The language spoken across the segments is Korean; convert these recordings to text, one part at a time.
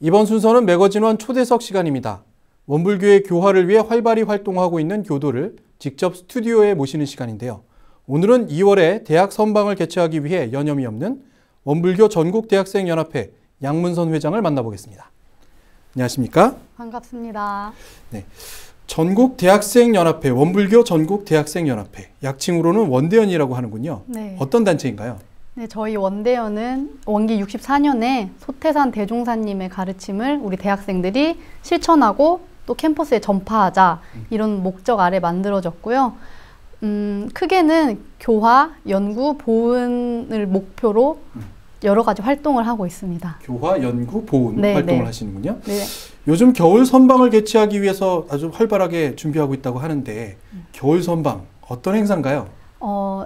이번 순서는 매거진원 초대석 시간입니다. 원불교의 교화를 위해 활발히 활동하고 있는 교도를 직접 스튜디오에 모시는 시간인데요. 오늘은 2월에 대학 선방을 개최하기 위해 여념이 없는 원불교 전국대학생연합회 양문선 회장을 만나보겠습니다. 안녕하십니까? 반갑습니다. 네, 전국대학생연합회, 원불교 전국대학생연합회, 약칭으로는 원대연이라고 하는군요. 네. 어떤 단체인가요? 네, 저희 원대연은 원기 64년에 소태산 대종사님의 가르침을 우리 대학생들이 실천하고 또 캠퍼스에 전파하자 이런 목적 아래 만들어졌고요. 크게는 교화, 연구, 보훈을 목표로 여러 가지 활동을 하고 있습니다. 교화, 연구, 보훈 네, 활동을 네. 하시는군요. 네. 요즘 겨울 선방을 개최하기 위해서 아주 활발하게 준비하고 있다고 하는데 겨울 선방 어떤 행사인가요?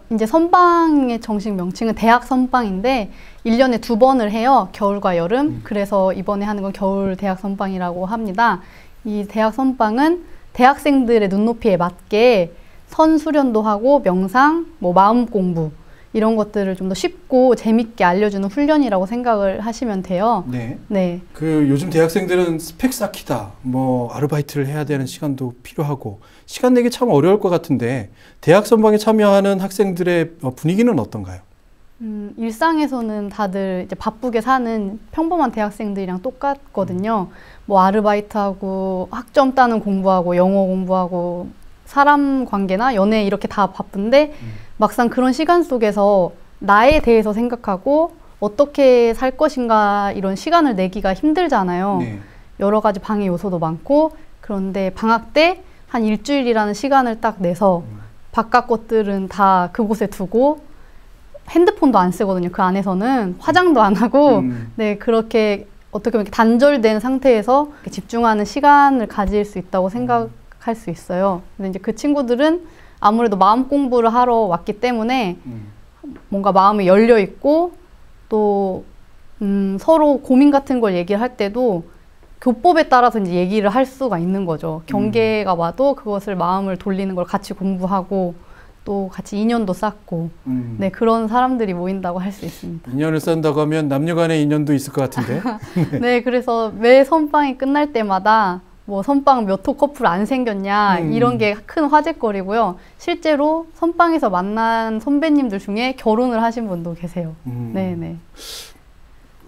이제 선방의 정식 명칭은 대학 선방인데 1년에 2번을 해요. 겨울과 여름. 그래서 이번에 하는 건 겨울 대학 선방이라고 합니다. 이 대학 선방은 대학생들의 눈높이에 맞게 선수련도 하고 명상, 마음 공부 이런 것들을 좀 더 쉽고 재밌게 알려주는 훈련이라고 생각을 하시면 돼요. 네. 네. 요즘 대학생들은 스펙 쌓기다, 아르바이트를 해야 되는 시간도 필요하고 시간 내기 참 어려울 것 같은데 대학 선방에 참여하는 학생들의 분위기는 어떤가요? 일상에서는 다들 이제 바쁘게 사는 평범한 대학생들이랑 똑같거든요. 아르바이트하고 학점 따는 공부하고 영어 공부하고 사람 관계나 연애 이렇게 다 바쁜데 막상 그런 시간 속에서 나에 대해서 생각하고 어떻게 살 것인가 이런 시간을 내기가 힘들잖아요. 네. 여러 가지 방해 요소도 많고 그런데 방학 때 한 일주일이라는 시간을 딱 내서 바깥 것들은 다 그곳에 두고 핸드폰도 안 쓰거든요. 그 안에서는 화장도 안 하고 네, 그렇게 어떻게 보면 단절된 상태에서 집중하는 시간을 가질 수 있다고 생각할 수 있어요. 근데 이제 그 친구들은 아무래도 마음 공부를 하러 왔기 때문에 뭔가 마음이 열려 있고 또 서로 고민 같은 걸 얘기를 할 때도 교법에 따라서 이제 얘기를 할 수가 있는 거죠. 경계가 와도 그것을 마음을 돌리는 걸 같이 공부하고 또 같이 인연도 쌓고 네, 그런 사람들이 모인다고 할 수 있습니다. 인연을 쌓는다고 하면 남녀 간의 인연도 있을 것 같은데. 네. 네, 그래서 매 선방이 끝날 때마다 선방 몇 호 커플 안 생겼냐 이런 게 큰 화제거리고요. 실제로 선방에서 만난 선배님들 중에 결혼을 하신 분도 계세요. 네네.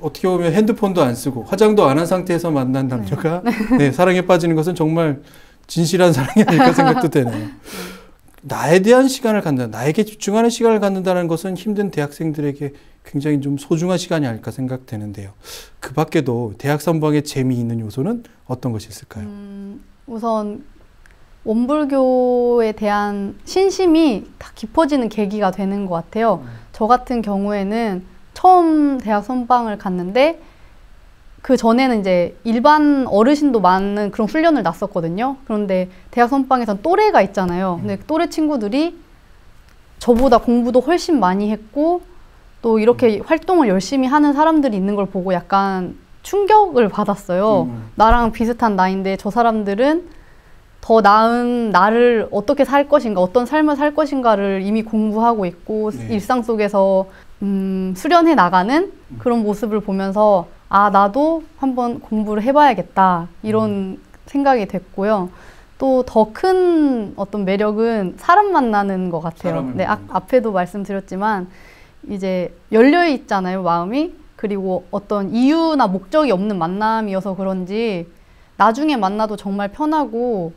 어떻게 보면 핸드폰도 안 쓰고 화장도 안 한 상태에서 만난 남녀가 네, 사랑에 빠지는 것은 정말 진실한 사랑이 아닐까 생각도 되네요. 나에 대한 시간을 갖는다, 나에게 집중하는 시간을 갖는다는 것은 힘든 대학생들에게 굉장히 좀 소중한 시간이 아닐까 생각되는데요. 그 밖에도 대학 선방의 재미있는 요소는 어떤 것이 있을까요? 우선 원불교에 대한 신심이 다 깊어지는 계기가 되는 것 같아요. 저 같은 경우에는 처음 대학 선방을 갔는데 그 전에는 이제 일반 어르신도 많은 그런 훈련을 났었거든요. 그런데 대학 선방에선 또래가 있잖아요. 근데 또래 친구들이 저보다 공부도 훨씬 많이 했고 또 이렇게 활동을 열심히 하는 사람들이 있는 걸 보고 약간 충격을 받았어요. 나랑 비슷한 나이인데 저 사람들은 더 나은 나를 어떻게 살 것인가, 어떤 삶을 살 것인가를 이미 공부하고 있고 네. 일상 속에서 수련해 나가는 그런 모습을 보면서 나도 한번 공부를 해봐야겠다 이런 생각이 됐고요. 또 더 큰 어떤 매력은 사람 만나는 것 같아요. 네, 앞에도 말씀드렸지만 이제 열려 있잖아요, 마음이. 그리고 어떤 이유나 목적이 없는 만남이어서 그런지 나중에 만나도 정말 편하고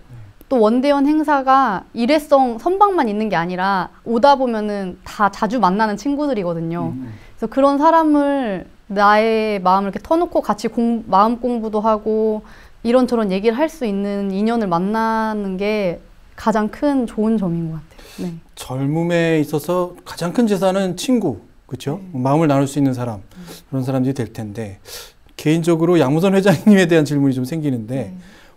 또 원대연 행사가 일회성 선방만 있는 게 아니라 오다 보면은 다 자주 만나는 친구들이거든요. 그래서 그런 사람을 나의 마음을 이렇게 터놓고 같이 마음 공부도 하고 이런저런 얘기를 할 수 있는 인연을 만나는 게 가장 큰 좋은 점인 것 같아요. 네. 젊음에 있어서 가장 큰 재산은 친구, 그렇죠? 마음을 나눌 수 있는 사람, 그런 사람들이 될 텐데 개인적으로 양문선 회장님에 대한 질문이 좀 생기는데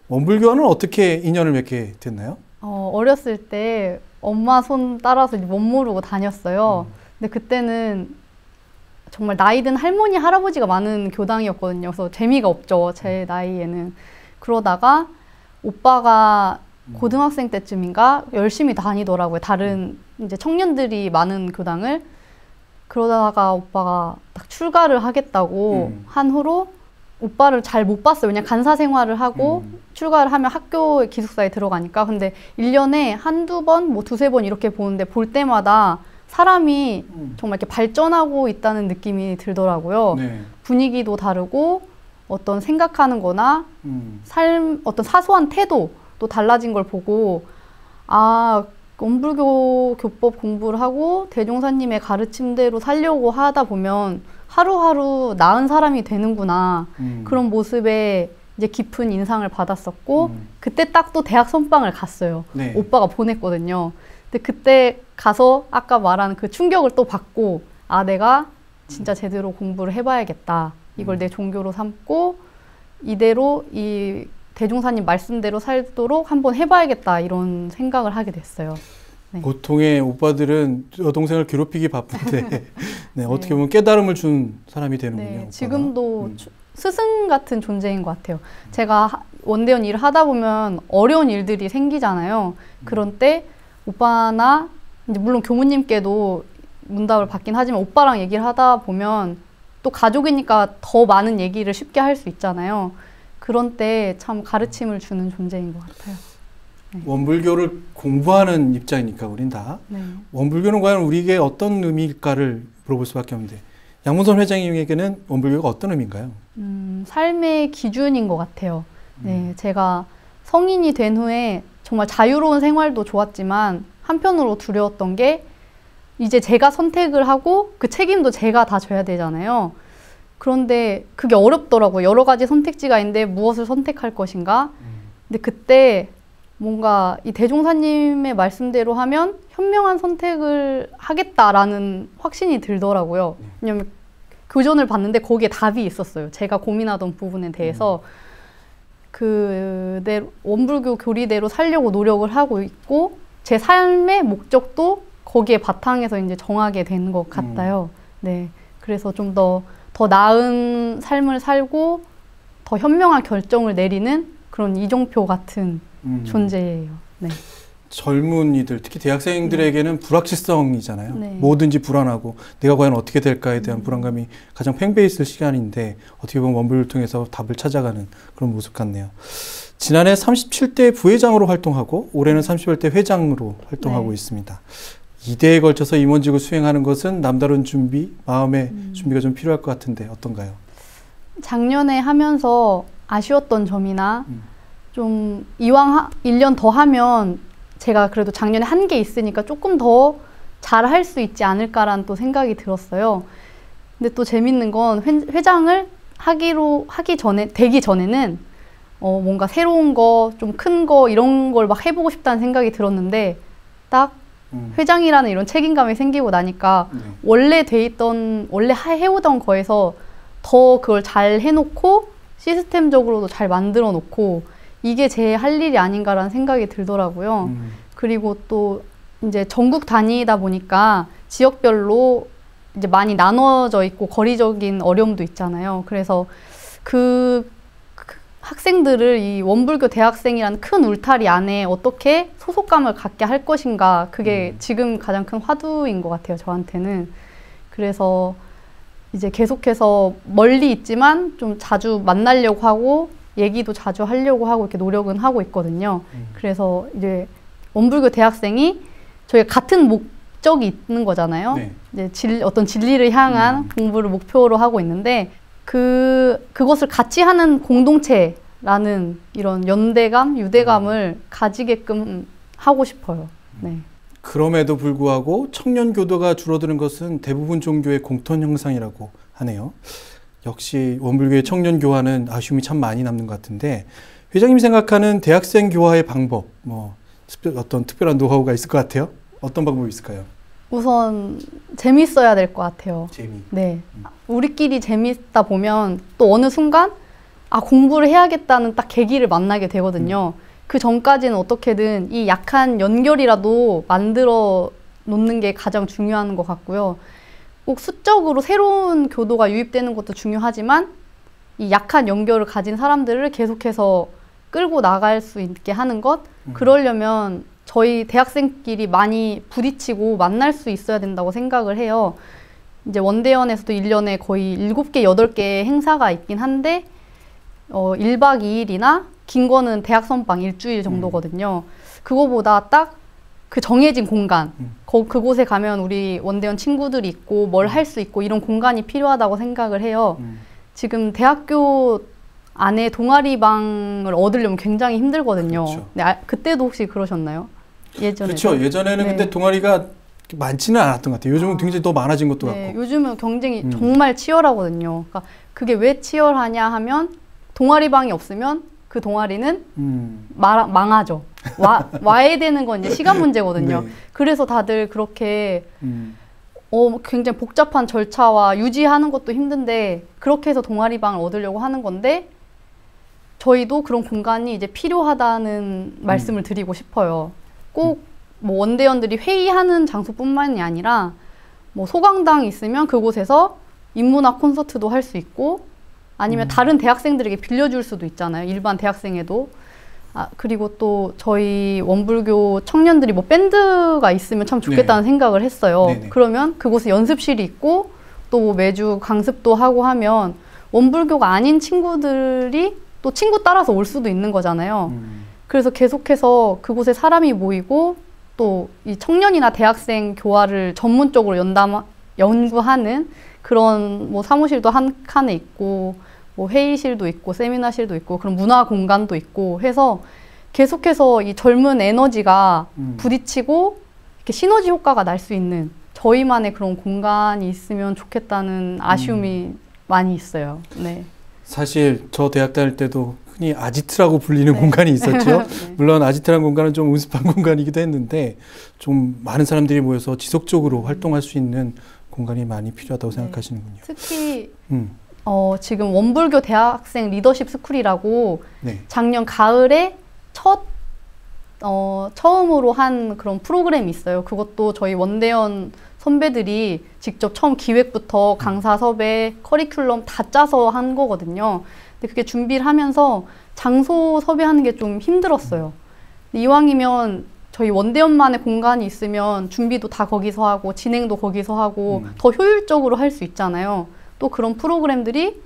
원불교와는 어떻게 인연을 맺게 됐나요? 어렸을 때 엄마 손 따라서 못 모르고 다녔어요. 근데 그때는 정말 나이 든 할머니, 할아버지가 많은 교당이었거든요. 그래서 재미가 없죠, 제 나이에는. 그러다가 오빠가 고등학생 때쯤인가 열심히 다니더라고요. 다른 이제 청년들이 많은 교당을. 그러다가 오빠가 딱 출가를 하겠다고 한 후로 오빠를 잘 못 봤어요. 그냥 간사 생활을 하고 출가를 하면 학교 기숙사에 들어가니까. 근데 1년에 한두 번, 뭐 두세 번 이렇게 보는데 볼 때마다 사람이 정말 이렇게 발전하고 있다는 느낌이 들더라고요. 네. 분위기도 다르고 어떤 생각하는 거나 어떤 사소한 태도도 달라진 걸 보고 아, 원불교 교법 공부를 하고 대종사님의 가르침대로 살려고 하다 보면 하루하루 나은 사람이 되는구나. 그런 모습에 이제 깊은 인상을 받았었고 그때 딱 또 대학 선방을 갔어요. 네. 오빠가 보냈거든요. 근데 그때 가서 아까 말한 그 충격을 또 받고 아, 내가 진짜 제대로 공부를 해봐야겠다. 이걸 내 종교로 삼고 이대로 이 대종사님 말씀대로 살도록 한번 해봐야겠다. 이런 생각을 하게 됐어요. 네. 보통의 오빠들은 여동생을 괴롭히기 바쁜데 네, 어떻게 보면 깨달음을 준 사람이 되는군요. 네, 오빠가. 지금도 스승 같은 존재인 것 같아요. 제가 원대원 일을 하다 보면 어려운 일들이 생기잖아요. 그런 때 오빠나 이제 물론 교무님께도 문답을 받긴 하지만 오빠랑 얘기를 하다 보면 또 가족이니까 더 많은 얘기를 쉽게 할 수 있잖아요. 그런 때 참 가르침을 주는 존재인 것 같아요. 네. 원불교를 공부하는 입장이니까 우린 다 네. 원불교는 과연 우리에게 어떤 의미일까를 물어볼 수밖에 없는데 양문선 회장님에게는 원불교가 어떤 의미인가요? 삶의 기준인 것 같아요. 네, 제가 성인이 된 후에 정말 자유로운 생활도 좋았지만 한편으로 두려웠던 게 이제 제가 선택을 하고 그 책임도 제가 다 져야 되잖아요. 그런데 그게 어렵더라고요. 여러 가지 선택지가 있는데 무엇을 선택할 것인가? 근데 그때 뭔가 이 대종사님의 말씀대로 하면 현명한 선택을 하겠다라는 확신이 들더라고요. 왜냐면 교전을 봤는데 거기에 답이 있었어요. 제가 고민하던 부분에 대해서 그대로 원불교 교리대로 살려고 노력을 하고 있고 제 삶의 목적도 거기에 바탕에서 이제 정하게 된 것 같아요. 네, 그래서 좀 더 나은 삶을 살고 더 현명한 결정을 내리는 그런 이종표 같은 존재예요. 네. 젊은이들, 특히 대학생들에게는 불확실성이잖아요. 네. 뭐든지 불안하고 내가 과연 어떻게 될까에 대한 불안감이 가장 팽배해 있을 시간인데 어떻게 보면 원불교를 통해서 답을 찾아가는 그런 모습 같네요. 지난해 37대 부회장으로 활동하고 올해는 38대 회장으로 활동하고 네. 있습니다. 2대에 걸쳐서 임원직을 수행하는 것은 남다른 준비, 마음의 준비가 좀 필요할 것 같은데 어떤가요? 작년에 하면서 아쉬웠던 점이나 좀 이왕 1년 더 하면 제가 그래도 작년에 한 게 있으니까 조금 더 잘할 수 있지 않을까라는 또 생각이 들었어요. 근데 또 재밌는 건 회장을 되기 전에는 뭔가 새로운 거, 좀 큰 거 이런 걸 막 해보고 싶다는 생각이 들었는데 딱 회장이라는 이런 책임감이 생기고 나니까 원래 해오던 거에서 더 그걸 잘 해놓고 시스템적으로도 잘 만들어 놓고 이게 제 할 일이 아닌가라는 생각이 들더라고요. 그리고 또 이제 전국 다니다 보니까 지역별로 이제 많이 나눠져 있고 거리적인 어려움도 있잖아요. 그래서 그 학생들을 이 원불교 대학생이라는 큰 울타리 안에 어떻게 소속감을 갖게 할 것인가, 그게 지금 가장 큰 화두인 것 같아요, 저한테는. 그래서 이제 계속해서 멀리 있지만 좀 자주 만나려고 하고 얘기도 자주 하려고 하고 이렇게 노력은 하고 있거든요. 그래서 이제 원불교 대학생이 저희가 같은 목적이 있는 거잖아요. 네. 이제 어떤 진리를 향한 공부를 목표로 하고 있는데 그것을 같이 하는 공동체라는 이런 연대감, 유대감을 가지게끔 하고 싶어요. 네. 그럼에도 불구하고 청년 교도가 줄어드는 것은 대부분 종교의 공통 현상이라고 하네요. 역시 원불교의 청년 교화는 아쉬움이 참 많이 남는 것 같은데 회장님이 생각하는 대학생 교화의 방법, 어떤 특별한 노하우가 있을 것 같아요? 어떤 방법이 있을까요? 우선 재밌어야 될 것 같아요. 재미. 네. 우리끼리 재밌다 보면 또 어느 순간 공부를 해야겠다는 딱 계기를 만나게 되거든요. 그 전까지는 어떻게든 이 약한 연결이라도 만들어 놓는 게 가장 중요한 것 같고요. 꼭 수적으로 새로운 교도가 유입되는 것도 중요하지만 이 약한 연결을 가진 사람들을 계속해서 끌고 나갈 수 있게 하는 것, 그러려면 저희 대학생끼리 많이 부딪히고 만날 수 있어야 된다고 생각을 해요. 이제 원대원에서도 1년에 거의 7개, 8개 행사가 있긴 한데 1박 2일이나 긴 거는 대학 선빵 일주일 정도거든요. 그거보다 딱 그 정해진 공간, 그곳에 가면 우리 원대원 친구들이 있고 뭘 할 수 있고 이런 공간이 필요하다고 생각을 해요. 지금 대학교 안에 동아리방을 얻으려면 굉장히 힘들거든요. 그렇죠. 네, 그때도 혹시 그러셨나요? 예전에. 그렇죠. 예전에는 네. 근데 동아리가 많지는 않았던 것 같아요. 요즘은 굉장히 더 많아진 것도 네, 같고. 요즘은 경쟁이 정말 치열하거든요. 그러니까 그게 왜 치열하냐 하면 동아리방이 없으면 그 동아리는 망하죠. 와야 되는 건 이제 시간 문제거든요. 네. 그래서 다들 그렇게 굉장히 복잡한 절차와 유지하는 것도 힘든데 그렇게 해서 동아리방을 얻으려고 하는 건데 저희도 그런 공간이 이제 필요하다는 말씀을 드리고 싶어요. 꼭 뭐 원대원들이 회의하는 장소뿐만이 아니라 뭐 소강당 있으면 그곳에서 인문학 콘서트도 할 수 있고 아니면 다른 대학생들에게 빌려줄 수도 있잖아요. 일반 대학생에도. 그리고 또 저희 원불교 청년들이 뭐 밴드가 있으면 참 좋겠다는 생각을 했어요. 네네. 그러면 그곳에 연습실이 있고 또 뭐 매주 강습도 하고 하면 원불교가 아닌 친구들이 또 친구 따라서 올 수도 있는 거잖아요. 그래서 계속해서 그곳에 사람이 모이고 또 이 청년이나 대학생 교화를 전문적으로 연구하는 그런 뭐 사무실도 한 칸에 있고 뭐 회의실도 있고 세미나실도 있고 그런 문화 공간도 있고 해서 계속해서 이 젊은 에너지가 부딪히고 이렇게 시너지 효과가 날 수 있는 저희만의 그런 공간이 있으면 좋겠다는 아쉬움이 많이 있어요. 네. 사실 저 대학 다닐 때도 흔히 아지트라고 불리는 공간이 있었죠. 네. 물론 아지트라는 공간은 좀 음습한 공간이기도 했는데 좀 많은 사람들이 모여서 지속적으로 활동할 수 있는 공간이 많이 필요하다고 생각하시는군요. 특히 지금 원불교 대학생 리더십 스쿨이라고 작년 가을에 처음으로 한 그런 프로그램이 있어요. 그것도 저희 원대원 선배들이 직접 처음 기획부터 강사 섭외, 커리큘럼 다 짜서 한 거거든요. 근데 그게 준비를 하면서 장소 섭외하는 게 좀 힘들었어요. 이왕이면 저희 원대원만의 공간이 있으면 준비도 다 거기서 하고 진행도 거기서 하고 더 효율적으로 할 수 있잖아요. 또 그런 프로그램들이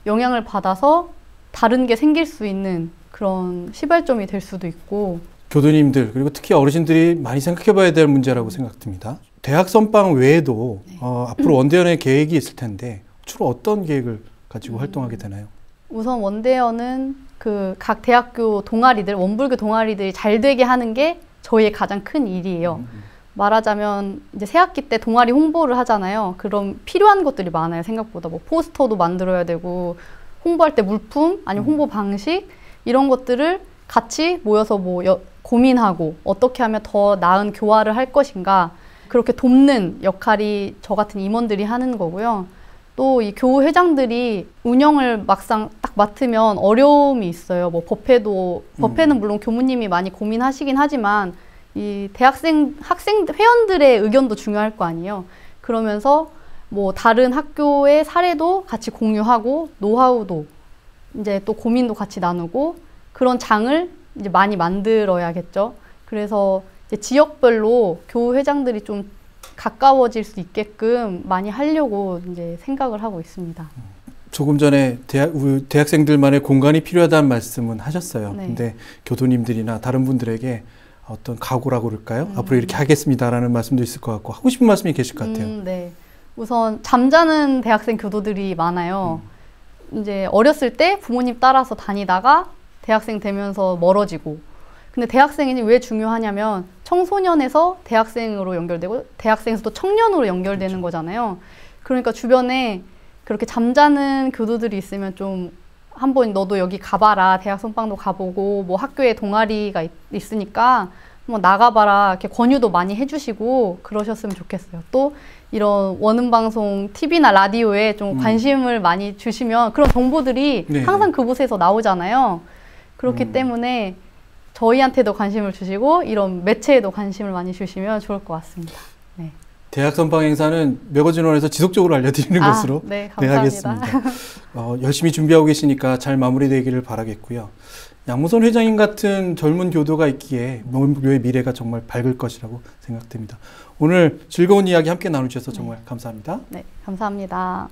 영향을 받아서 다른 게 생길 수 있는 그런 시발점이 될 수도 있고 교도님들 그리고 특히 어르신들이 많이 생각해 봐야 될 문제라고 생각됩니다. 대학 선빵 외에도 앞으로 원대원의 계획이 있을 텐데 주로 어떤 계획을 가지고 활동하게 되나요? 우선 원대원은 그 각 대학교 동아리들, 원불교 동아리들이 잘 되게 하는 게 저희의 가장 큰 일이에요. 말하자면 이제 새학기 때 동아리 홍보를 하잖아요. 그럼 필요한 것들이 많아요. 생각보다 뭐 포스터도 만들어야 되고 홍보할 때 물품 아니면 홍보 방식 이런 것들을 같이 모여서 뭐 고민하고 어떻게 하면 더 나은 교화를 할 것인가 그렇게 돕는 역할이 저 같은 임원들이 하는 거고요. 또 이 교회장들이 운영을 막상 딱 맡으면 어려움이 있어요. 뭐 법회는 물론 교무님이 많이 고민하시긴 하지만 이 학생 회원들의 의견도 중요할 거 아니에요. 그러면서 뭐 다른 학교의 사례도 같이 공유하고 노하우도 이제 또 고민도 같이 나누고 그런 장을 이제 많이 만들어야겠죠. 그래서 이제 지역별로 교회장들이 좀 가까워질 수 있게끔 많이 하려고 이제 생각을 하고 있습니다. 조금 전에 대학생들만의 공간이 필요하다는 말씀은 하셨어요. 네. 근데 교도님들이나 다른 분들에게 어떤 각오라고 그럴까요? 앞으로 이렇게 하겠습니다라는 말씀도 있을 것 같고 하고 싶은 말씀이 계실 것 같아요. 네. 우선 잠자는 대학생 교도들이 많아요. 이제 어렸을 때 부모님 따라서 다니다가 대학생 되면서 멀어지고 근데 대학생이 왜 중요하냐면 청소년에서 대학생으로 연결되고 대학생에서 또 청년으로 연결되는 거잖아요. 그러니까 주변에 그렇게 잠자는 교도들이 있으면 좀 한번 너도 여기 가봐라. 대학 선빵도 가보고 뭐 학교에 동아리가 있으니까 한번 나가봐라. 이렇게 권유도 많이 해주시고 그러셨으면 좋겠어요. 또 이런 원음방송 TV나 라디오에 좀 관심을 많이 주시면 그런 정보들이 항상 그곳에서 나오잖아요. 그렇기 때문에 저희한테도 관심을 주시고 이런 매체에도 관심을 많이 주시면 좋을 것 같습니다. 네. 대학 선빵 행사는 매거진원에서 지속적으로 알려드리는 것으로 네, 감사합니다. 하겠습니다. 열심히 준비하고 계시니까 잘 마무리되기를 바라겠고요. 양무선 회장님 같은 젊은 교도가 있기에 원불교의 미래가 정말 밝을 것이라고 생각됩니다. 오늘 즐거운 이야기 함께 나눠주셔서 정말 감사합니다. 네, 감사합니다.